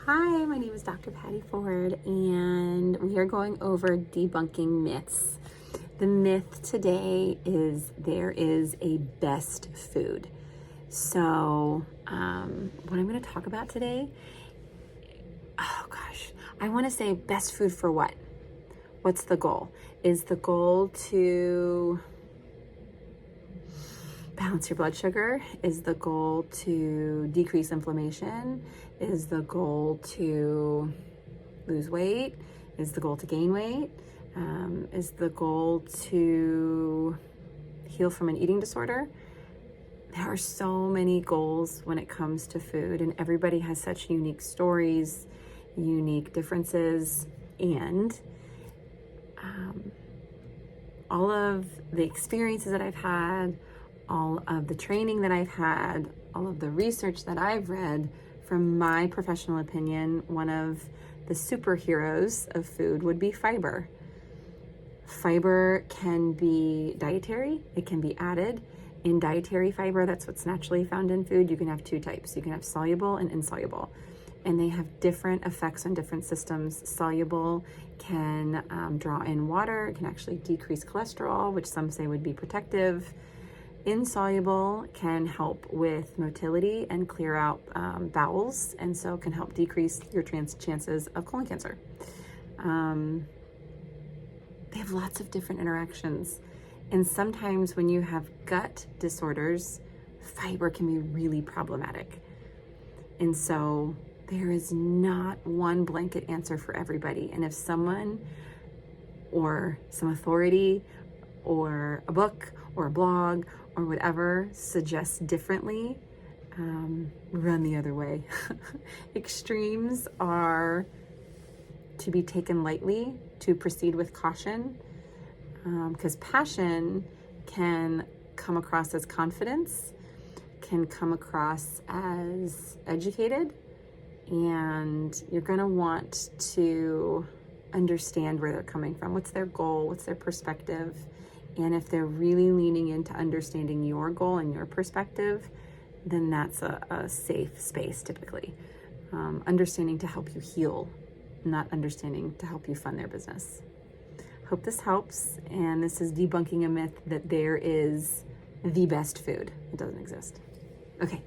Hi, my name is Dr. Patty Ford, and we are going over debunking myths. The myth today is there is a best food. So, what I'm going to talk about today, I want to say best food for what? What's the goal? Is the goal to balance your blood sugar? Is the goal to decrease inflammation? Is the goal to lose weight? Is the goal to gain weight? Is the goal to heal from an eating disorder? There are so many goals when it comes to food, and everybody has such unique stories, unique differences, and all of the experiences that I've had, all of the training that I've had, all of the research that I've read, from my professional opinion, one of the superheroes of food would be fiber. Fiber can be dietary, it can be added. In dietary fiber, that's what's naturally found in food, you can have two types. You can have soluble and insoluble, and they have different effects on different systems. Soluble can draw in water, it can actually decrease cholesterol, which some say would be protective. Insoluble can help with motility and clear out bowels, and so can help decrease your chances of colon cancer. They have lots of different interactions. And sometimes when you have gut disorders, fiber can be really problematic. And so there is not one blanket answer for everybody. And if someone or some authority or a book or a blog or whatever suggests differently, run the other way. Extremes are to be taken lightly, to proceed with caution, because passion can come across as confidence, can come across as educated, and you're going to want to understand where they're coming from. What's their goal? What's their perspective? And if they're really leaning into understanding your goal and your perspective, then that's a safe space typically. Understanding to help you heal, not understanding to help you fund their business. Hope this helps, and this is debunking a myth that there is the best food. It doesn't exist. Okay.